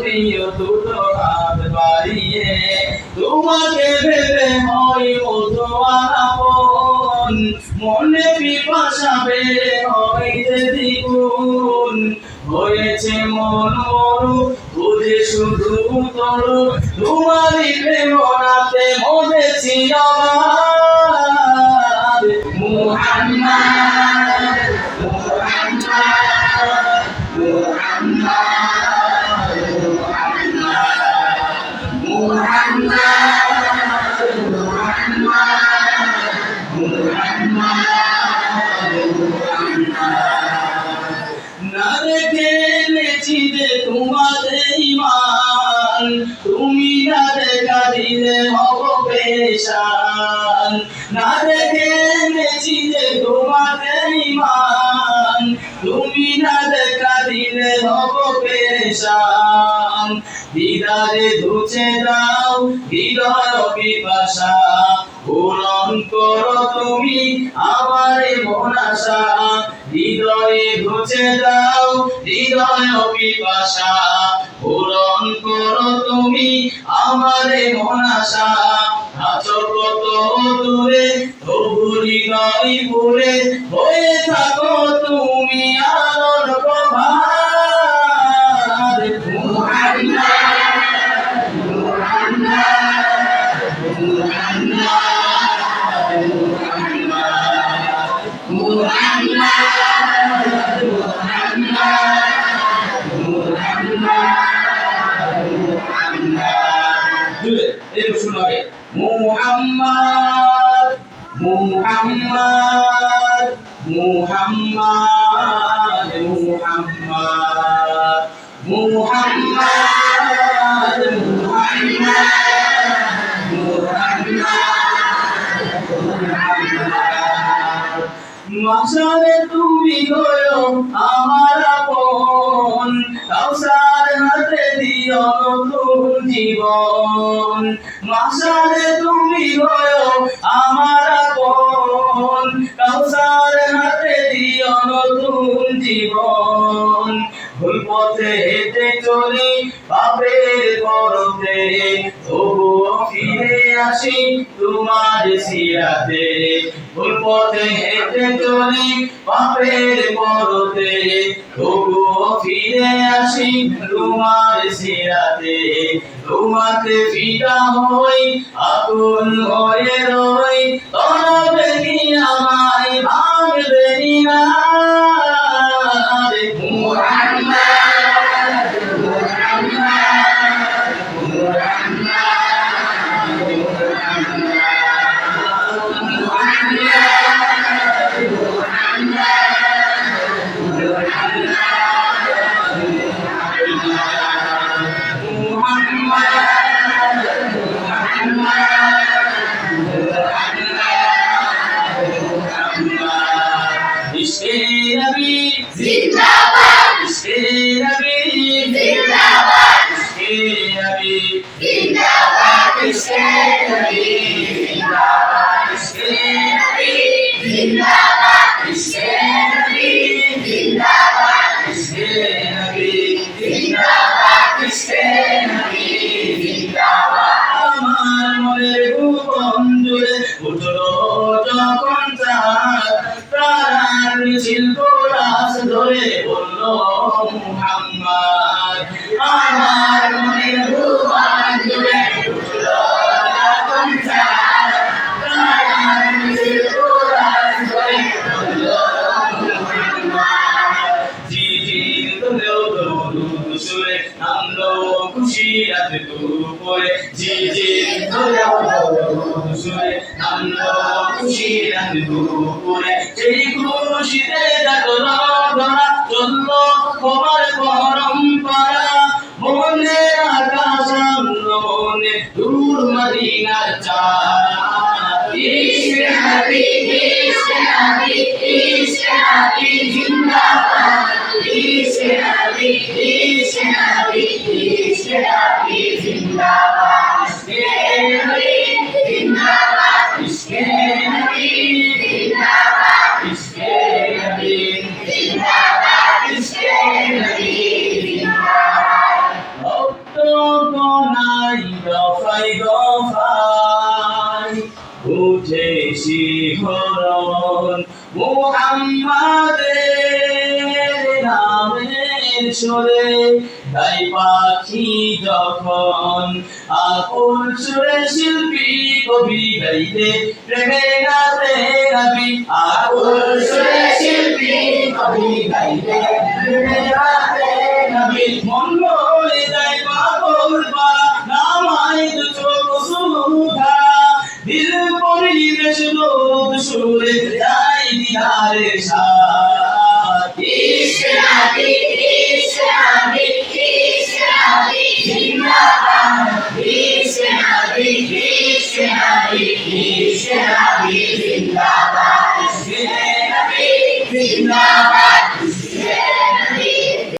দিও দুটো হাত বাড়িয়ে তোমাকে ভেবে হয় মধুয়ার আপন মনে পিপাসা বেড়ে হয় যে দ্বিগুণ হয়েছে মন মরু বুঝে শুধু তরু তোমারই প্রেমনাতে মরেছি আমার মুহাম্মদ না রেখে এনেছি যে তোমাদের ঈমান তুমি না দেখা দিলে হব পেরেশান না রেখে এনেছি যে তোমাদের ঈমান তুমি না দেখা দিলে হব পেরেশান হৃদয়ে ধুচে দাও হৃদয় পিপাসা পূরণ করো তুমি আমার মন আশা হৃদয়ে ধুচে দাও হৃদয় পিপাসা পূরণ করো তুমি আমার মন আশা আছো কত দূরে তবু হৃদয় পুরে হয়ে থাকো তুমি আলোর প্রভাত মুহাম্মদ মুহাম্মদ মুহাম্মদ মুহাম্মদ মুহাম্মদ মাশারে তুমি গো আমার আপন কাউসার হাতে দিও নতুন জীবন মাশারে তুমি গো আমার আপন কাউসার হাতে দিও নতুন জীবন ভুল পথে হেঁটে চলি পাপের পরতে তবুও ফিরে আসি তোমার সিরাতে ভুল পথে হেঁটে চলি পাপের পরতে তবুও ফিরে আসি তোমার সিরাতে তোমাকে ফিদা হই আকুল হয়ে রই তবে কি আমায় ভাঙবে না इश्क़े नबी जिंदाबाद इश्क़े नबी जिंदाबाद इश्क़े नबी जिंदाबाद इश्क़े नबी जिंदाबाद इश्क़े नबी जिंदाबाद इश्क़े नबी जिंदाबाद इश्क़े नबी जिंदाबाद इश्क़े नबी जिंदाबाद আমার মনের গোপন জুড়ে উঠলো যখন চাঁদ প্রাণ শিল্পরাস ধরে বলল মুহাম্মদ আমার মনের গোপন জুড়ে উঠলো যখন চাঁদ প্রাণ শিল্পরাস ধরে বলল মুহাম্মদ জিজির তোলেও দরুদ সুরে নামলো খুশি রাত দুপুরে জিজির তোলেও দরুদ সুরে নামলো খুশি রাত দুপুরে সেই খুশিতে জাগলো ধরা চললো তোমার পরম্পরা মনে আকাশ মনে দূর মদিনার চাঁদ ইশকে নবী জিন্দাবাদ ইশকে নবী জিন্দাবাদ ইশকে নবী জিন্দাবাদ ইশকে নবী জিন্দাবাদ ইশকে নবী জিন্দাবাদ ইশকে নবী জিন্দাবাদ দফায় দফায় উঠে শিহরণ মুহাম্মাদের নামের সুরে গাই পাখি যখন আকুল সুরে শিল্পী কবি গাইতে প্রেমে গাতে নবী আকুল সুরে শিল্পী কবি গাইতে প্রেমে গাতে নবী মন বলে যায় পাগল পারা নামাই তো চোখ সুধা দিল পরিবেশ দোদ সুরে যাই দিদারে সা